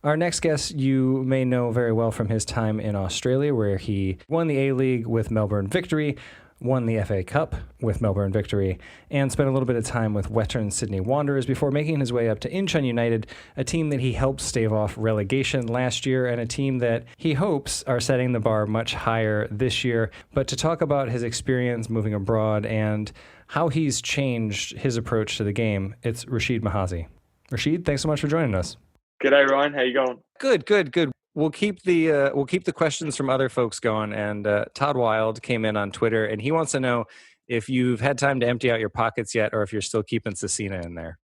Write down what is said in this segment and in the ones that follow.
Our next guest you may know very well from his time in Australia, where he won the A-League with Melbourne Victory, won the FA Cup with Melbourne Victory, and spent a little bit of time with Western Sydney Wanderers before making his way up to In천유나이티드, a team that he helped stave off relegation last year and a team that he hopes are setting the bar much higher this year. But to talk about his experience moving abroad and how he's changed his approach to the game, it's Rashid Mahazi. Rashid, thanks so much for joining us. G'day, Ryan. How you going? Good. We'll keep the questions from other folks going. And Todd Wild came in on Twitter, and he wants to know if you've had time to empty out your pockets yet, or if you're still keeping Cecina in there.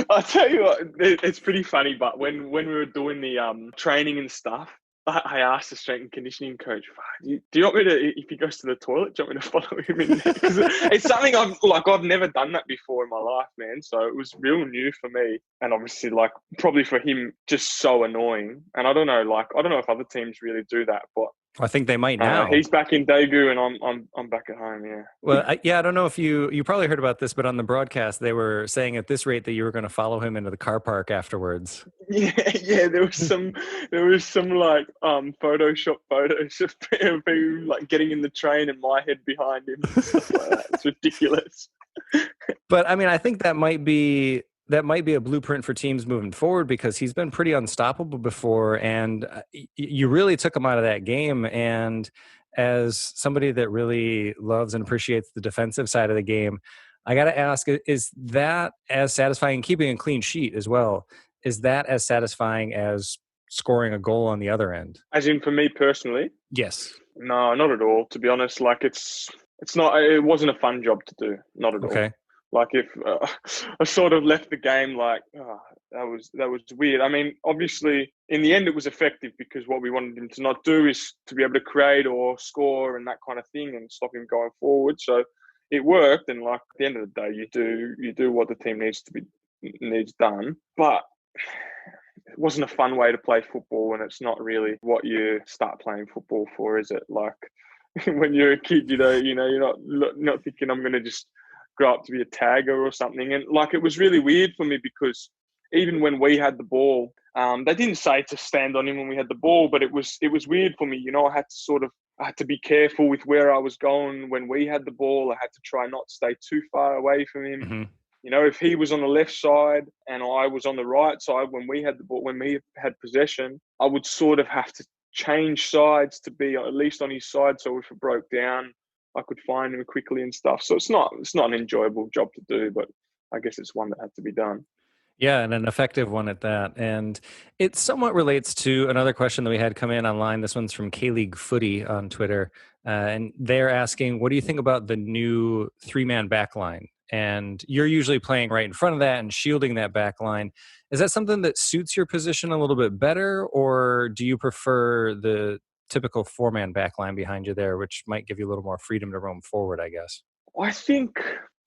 I'll tell you what, it's pretty funny. But when we were doing the training and stuff, I asked the strength and conditioning coach, do you want me to, if he goes to the toilet, do you want me to follow him in there? Because it's something I've never done that before in my life, man. So it was real new for me. And obviously, probably for him, just so annoying. And I don't know if other teams really do that, but I think they might now. He's back in Daegu and I'm back at home, yeah. Well, I don't know if you probably heard about this, but on the broadcast, they were saying at this rate that you were going to follow him into the car park afterwards. Yeah, there was some Photoshop photos of him getting in the train and my head behind him and stuff like that. It's ridiculous. But I mean, I think that might be a blueprint for teams moving forward, because he's been pretty unstoppable before, and you really took him out of that game. And as somebody that really loves and appreciates the defensive side of the game, I got to ask, is that as satisfying, keeping a clean sheet as well, is that as satisfying as scoring a goal on the other end? As in for me personally? Yes. No, not at all, to be honest. It wasn't a fun job to do, not at all. Okay. If I sort of left the game that was weird. I mean, obviously, in the end, it was effective, because what we wanted him to not do is to be able to create or score and that kind of thing and stop him going forward. So it worked. And at the end of the day, you do what the team needs done. But it wasn't a fun way to play football, and it's not really what you start playing football for, is it? When you're a kid, you're not thinking I'm going to just grow up to be a tagger or something. And it was really weird for me, because even when we had the ball, they didn't say to stand on him when we had the ball, but it was weird for me. I had to be careful with where I was going when we had the ball. I had to try not to stay too far away from him. Mm-hmm. If he was on the left side and I was on the right side when we had the ball, when we had possession, I would sort of have to change sides to be at least on his side. So if it broke down, I could find him quickly and stuff. So it's not an enjoyable job to do, but I guess it's one that had to be done. Yeah, and an effective one at that. And it somewhat relates to another question that we had come in online. This one's from K-League Footy on Twitter. And they're asking, what do you think about the new three-man back line? And you're usually playing right in front of that and shielding that back line. Is that something that suits your position a little bit better, or do you prefer the typical four-man back line behind you there, which might give you a little more freedom to roam forward, I guess? I think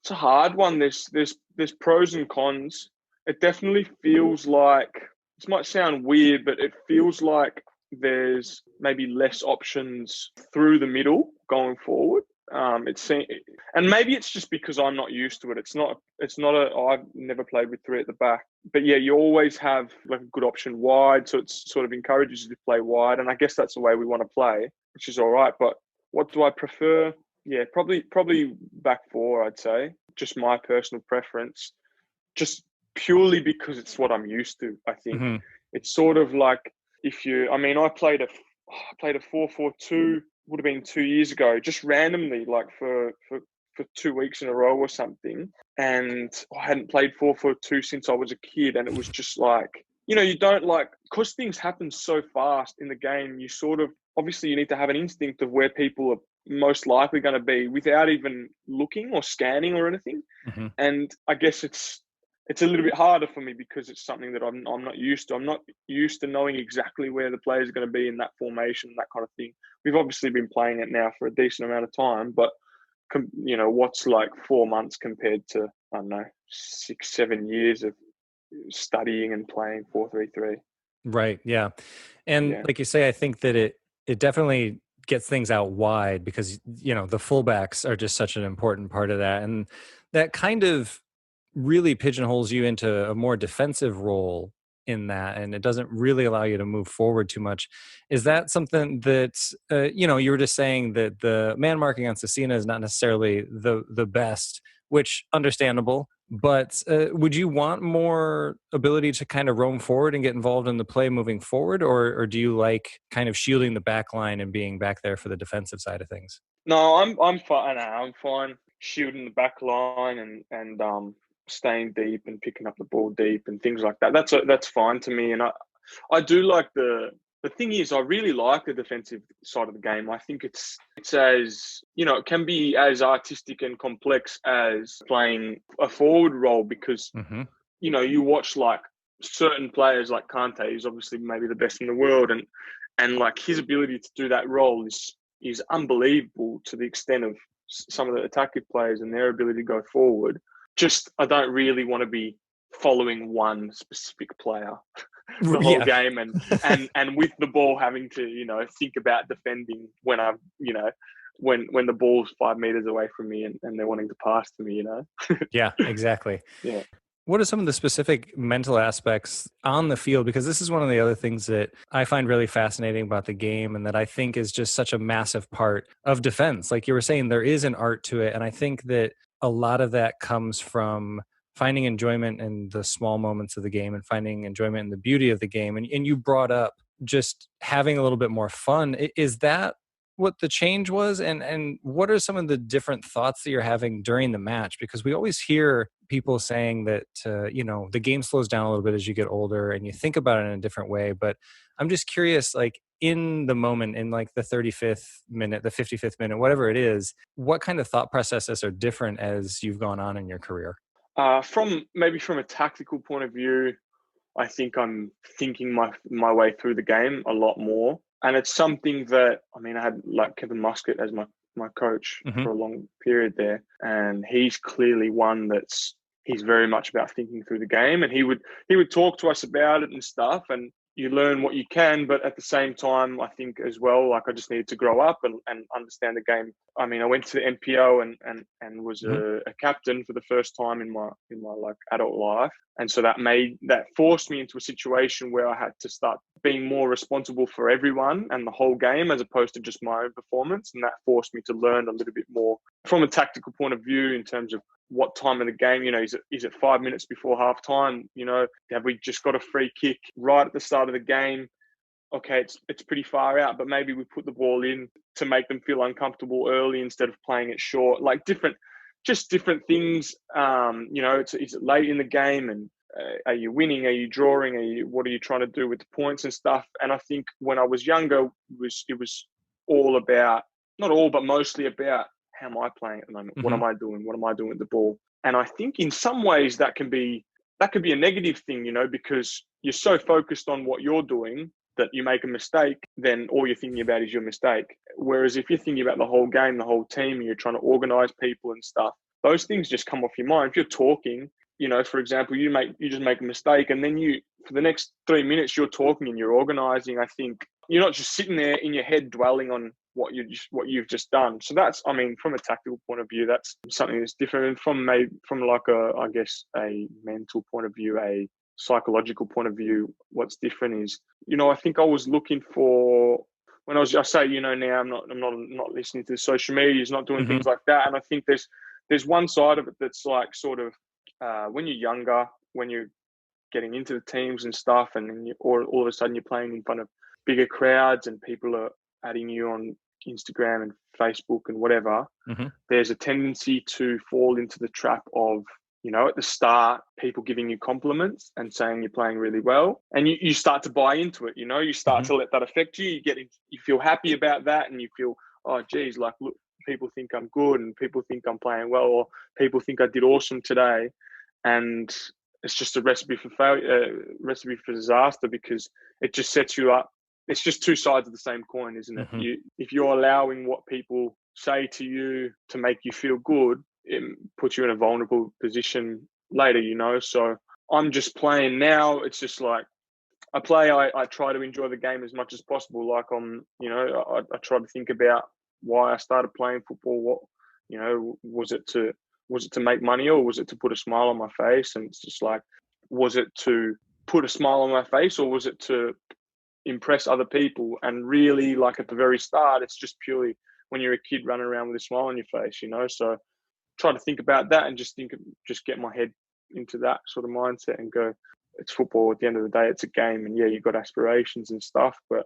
it's a hard one. There's pros and cons. It definitely feels like, this might sound weird, but it feels like there's maybe less options through the middle going forward. And maybe it's just because I'm not used to it. I've never played with three at the back, but yeah, you always have a good option wide. So it sort of encourages you to play wide. And I guess that's the way we want to play, which is all right. But what do I prefer? Yeah, probably back four, I'd say. Just my personal preference, just purely because it's what I'm used to. I think It's sort of like I played a 4-4-2. Would have been 2 years ago, just randomly, for 2 weeks in a row or something. And I hadn't played 4-4-2 since I was a kid. And it was just you don't because things happen so fast in the game, you sort of, obviously you need to have an instinct of where people are most likely going to be without even looking or scanning or anything. Mm-hmm. And I guess it's a little bit harder for me because it's something that I'm not used to. I'm not used to knowing exactly where the players are going to be in that formation, that kind of thing. We've obviously been playing it now for a decent amount of time, but what's 4 months compared to, I don't know, 6-7 years of studying and playing 4-3-3. Right. Yeah. And like you say, I think that it definitely gets things out wide because, the fullbacks are just such an important part of that. And that kind of really pigeonholes you into a more defensive role in that, and it doesn't really allow you to move forward too much. Is that something that, you were just saying that the man marking on Cecina is not necessarily the best, which understandable, but would you want more ability to kind of roam forward and get involved in the play moving forward, or do you like kind of shielding the back line and being back there for the defensive side of things? No, I'm fine. No, I'm fine shielding the back line and staying deep and picking up the ball deep and things like that. That's fine to me. And I do like the thing is, I really like the defensive side of the game. I think it's as, it can be as artistic and complex as playing a forward role because, you watch like certain players like Kante, who's obviously maybe the best in the world, and like his ability to do that role is unbelievable to the extent of some of the attacking players and their ability to go forward. Just, I don't really want to be following one specific player the whole game and with the ball having to, think about defending when I'm, when the ball's 5 meters away from me and they're wanting to pass to me, Yeah, exactly. Yeah. What are some of the specific mental aspects on the field? Because this is one of the other things that I find really fascinating about the game and that I think is just such a massive part of defense. Like you were saying, there is an art to it. And I think that a lot of that comes from finding enjoyment in the small moments of the game and finding enjoyment in the beauty of the game. And you brought up just having a little bit more fun. Is that what the change was? And what are some of the different thoughts that you're having during the match? Because we always hear people saying that, the game slows down a little bit as you get older and you think about it in a different way. But I'm just curious, like in the moment, in like the 35th minute, the 55th minute, whatever it is, what kind of thought processes are different as you've gone on in your career? From a tactical point of view, I think I'm thinking my way through the game a lot more. And it's something that, I had like Kevin Muscat as my coach for a long period there. And he's clearly one he's very much about thinking through the game. And he would talk to us about it and stuff. And you learn what you can, but at the same time, I think as well, like I just needed to grow up and understand the game. I went to the NPO and was a captain for the first time in my like adult life. And so that forced me into a situation where I had to start being more responsible for everyone and the whole game as opposed to just my own performance. And that forced me to learn a little bit more from a tactical point of view in terms of what time of the game, is it 5 minutes before half time? Have we just got a free kick right at the start of the game? Okay, it's pretty far out, but maybe we put the ball in to make them feel uncomfortable early instead of playing it short. Like different things. Is it late in the game and are you winning? Are you drawing? What are you trying to do with the points and stuff? And I think when I was younger, it was all about, not all, but mostly about how am I playing at the moment? What am I doing? What am I doing with the ball? And I think in some ways that can be a negative thing, because you're so focused on what you're doing that you make a mistake, then all you're thinking about is your mistake. Whereas if you're thinking about the whole game, the whole team, and you're trying to organize people and stuff, those things just come off your mind. If you're talking, for example, you just make a mistake and then for the next 3 minutes, you're talking and you're organizing. I think you're not just sitting there in your head dwelling on what you've just done. So that's, from a tactical point of view, that's something that's different from like a mental point of view, a psychological point of view. What's different is, I think I was looking for when I say, now I'm not listening to the social media, not doing things like that. And I think there's one side of it that's like sort of when you're younger, when you're getting into the teams and stuff, and then all of a sudden you're playing in front of bigger crowds and people are adding you on Instagram and Facebook and whatever, there's a tendency to fall into the trap of, at the start, people giving you compliments and saying you're playing really well. And you start to buy into it, you start to let that affect you. You feel happy about that and you feel, oh, geez, like, look, people think I'm good and people think I'm playing well, or people think I did awesome today. And it's just a recipe for failure, recipe for disaster, because it just sets you up. It's just two sides of the same coin, isn't it? If you're allowing what people say to you to make you feel good, it puts you in a vulnerable position later, So I'm just playing now. It's just like I play. I try to enjoy the game as much as possible. Like I try to think about why I started playing football. What, was it to make money or was it to put a smile on my face? And it's just like, was it to put a smile on my face, or was it to impress other people? And really, like at the very start, it's just purely when you're a kid running around with a smile on your face, you know. So try to think about that and just get my head into that sort of mindset and go, it's football. At the end of the day, it's a game, and yeah, you've got aspirations and stuff, but at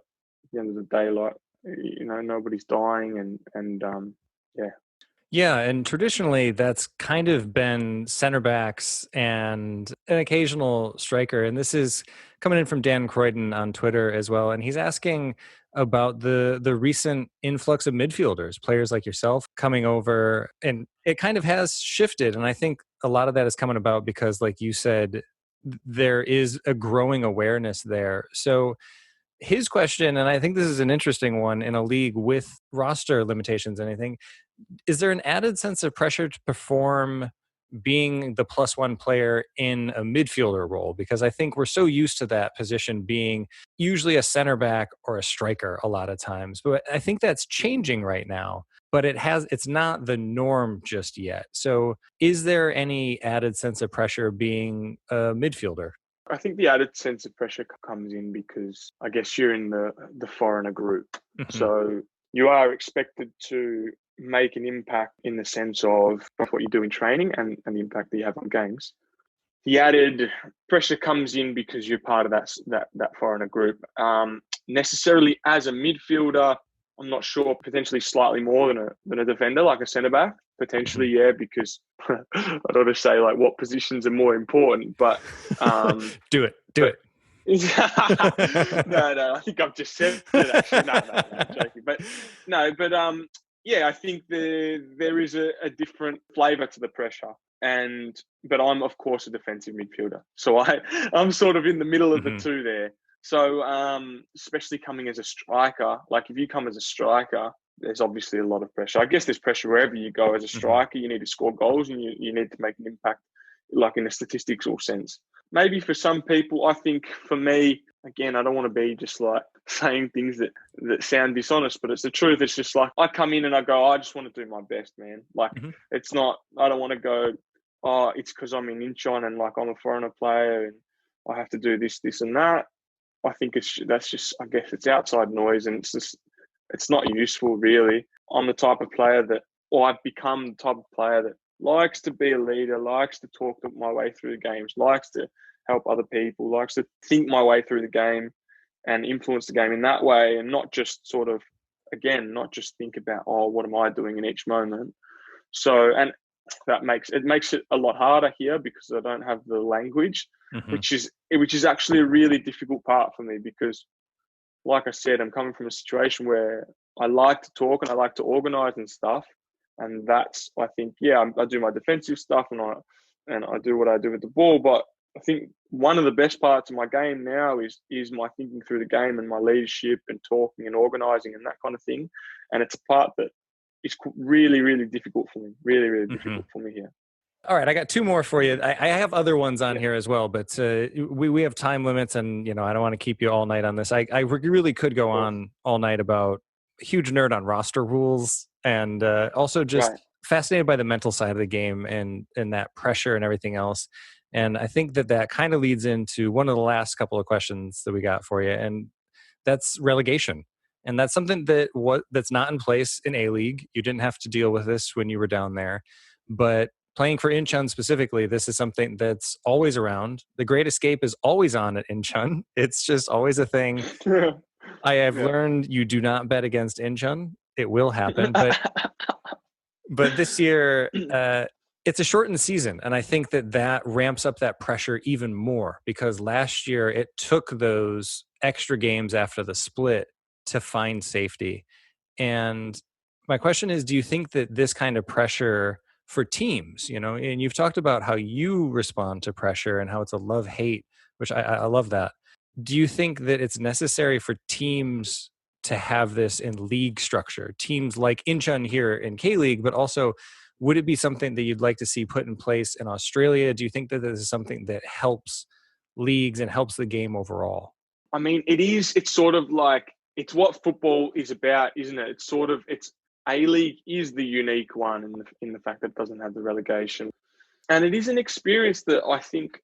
the end of the day, like, you know, nobody's dying, and yeah. Yeah, and traditionally that's kind of been center backs and an occasional striker. And this is coming in from Dan Croydon on Twitter as well. And he's asking about the recent influx of midfielders, players like yourself coming over. And it kind of has shifted. And I think a lot of that is coming about because, like you said, there is a growing awareness there. So his question, and I think this is an interesting one in a league with roster limitations and anything, is there an added sense of pressure to perform being the plus one player in a midfielder role? Because I think we're so used to that position being usually a center back or a striker a lot of times. But I think that's changing right now. But it's not the norm just yet. So is there any added sense of pressure being a midfielder? I think the added sense of pressure comes in because I guess you're in the foreigner group. Mm-hmm. So you are expected to make an impact in the sense of what you do in training and the impact that you have on games. The added pressure comes in because you're part of that foreigner group. Necessarily as a midfielder, I'm not sure, potentially slightly more than a defender, like a centre back. Potentially, yeah, because I don't want to say like what positions are more important, but do it. No, I think I've just said it actually. No, I'm joking. But yeah, I think there is a different flavour to the pressure. But I'm of course a defensive midfielder. So I'm sort of in the middle of the two there. So especially coming as a striker, like if you come as a striker, there's obviously a lot of pressure. I guess there's pressure wherever you go as a striker. You need to score goals and you need to make an impact, like in a statistical sense. Maybe for some people, I think for me, again, I don't want to be just like saying things that sound dishonest, but it's the truth. It's just like I come in and I go, I just want to do my best, man. Like it's not, I don't want to go, oh, it's because I'm in Incheon and like I'm a foreigner player and I have to do this and that. I think that's just, I guess it's outside noise and it's not useful really. I'm the type of player I've become the type of player that likes to be a leader, likes to talk my way through the games, likes to help other people, likes to think my way through the game and influence the game in that way, and not just sort of, again, not just think about, oh, what am I doing in each moment? So, and that makes it a lot harder here because I don't have the language, which is actually a really difficult part for me because, like I said, I'm coming from a situation where I like to talk and I like to organise and stuff, and that's, I think, yeah, I do my defensive stuff and I do what I do with the ball, but I think one of the best parts of my game now is my thinking through the game and my leadership and talking and organising and that kind of thing, and it's a part that is really, really difficult for me. Really, really difficult for me here. All right, I got two more for you. I have other ones on here as well, but we have time limits, and I don't want to keep you all night on this. I really could go on all night about a huge nerd on roster rules, and also just fascinated by the mental side of the game and that pressure and everything else. And I think that kind of leads into one of the last couple of questions that we got for you, and that's relegation. And that's something that's not in place in A-League. You didn't have to deal with this when you were down there. But playing for Incheon specifically, this is something that's always around. The Great Escape is always on at Incheon. It's just always a thing. I have learned you do not bet against Incheon. It will happen. But this year, it's a shortened season. And I think that ramps up that pressure even more because last year it took those extra games after the split to find safety. And my question is, do you think that this kind of pressure for teams, and you've talked about how you respond to pressure and how it's a love-hate, which I love that. Do you think that it's necessary for teams to have this in league structure? Teams like Incheon here in K-League, but also would it be something that you'd like to see put in place in Australia? Do you think that this is something that helps leagues and helps the game overall? I mean, it's sort of like, it's what football is about, isn't it? It's A-League is the unique one in the fact that it doesn't have the relegation. And it is an experience that I think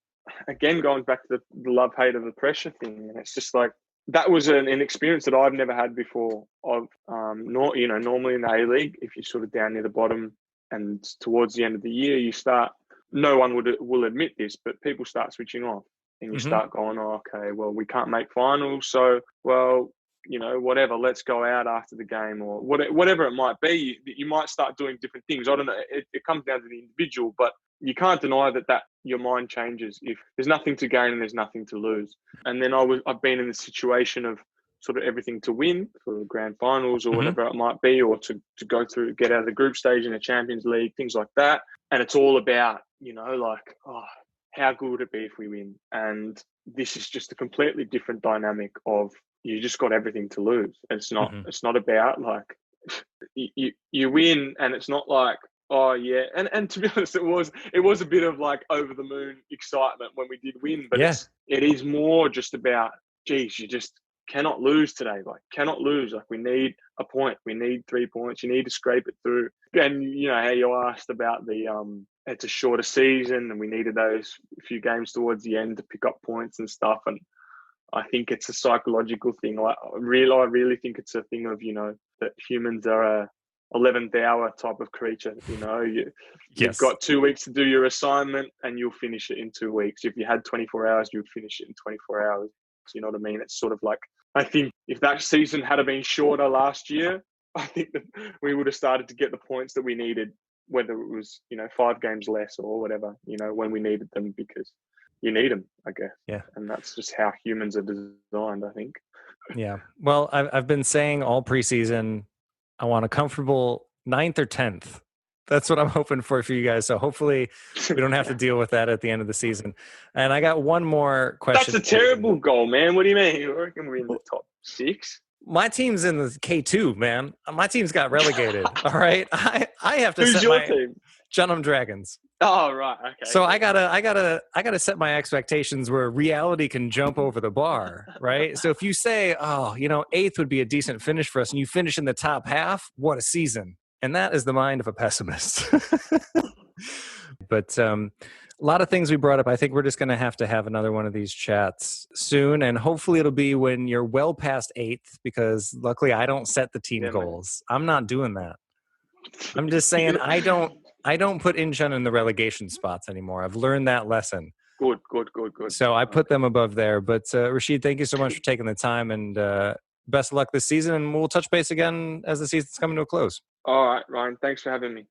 again, going back to the love-hate of the pressure thing, and it's just like, that was an experience that I've never had before. Of normally in the A-League, if you're sort of down near the bottom and towards the end of the year, you start. No one will admit this, but people start switching off, and you start going, oh, okay, well, we can't make finals, so whatever. Let's go out after the game, or whatever it might be. You might start doing different things. I don't know. It comes down to the individual, but you can't deny that your mind changes if there's nothing to gain and there's nothing to lose. And then I've been in the situation of sort of everything to win for the grand finals or whatever it might be, or to go through, get out of the group stage in a Champions League, things like that. And it's all about, how good would it be if we win? And this is just a completely different dynamic of, you just got everything to lose. It's not about like you win, and it's not like, oh yeah. And to be honest, it was a bit of like over the moon excitement when we did win, but it is more just about, geez, you just cannot lose today. Like, cannot lose. Like, we need a point. We need 3 points. You need to scrape it through. And how you asked about it's a shorter season, and we needed those few games towards the end to pick up points and stuff. And I think it's a psychological thing. I really think it's a thing of, that humans are a 11th hour type of creature. You've got 2 weeks to do your assignment, and you'll finish it in 2 weeks. If you had 24 hours, you'd finish it in 24 hours. You know what I mean? It's sort of like, I think if that season had been shorter last year, I think that we would have started to get the points that we needed, whether it was, 5 games less or whatever, when we needed them, because you need them, I guess. Yeah. And that's just how humans are designed, I think. Yeah. Well, I've been saying all preseason, I want a comfortable 9th or 10th. That's what I'm hoping for you guys. So hopefully we don't have to deal with that at the end of the season. And I got one more question. That's a terrible goal, man. What do you mean? You reckon we're in the top 6? My team's in the K2, man. My team's got relegated. All right. I have to Who's set your my team? Dunham Dragons. Oh, right. Okay. So I gotta set my expectations where reality can jump over the bar, right? So if you say, 8th would be a decent finish for us, and you finish in the top half, what a season. And that is the mind of a pessimist. But a lot of things we brought up. I think we're just going to have another one of these chats soon. And hopefully it'll be when you're well past 8th, because luckily I don't set the team goals. Man. I'm not doing that. I'm just saying I don't put Incheon in the relegation spots anymore. I've learned that lesson. Good. So I put them above there. But Rashid, thank you so much for taking the time, and best of luck this season. And we'll touch base again as the season's coming to a close. All right, Ryan. Thanks for having me.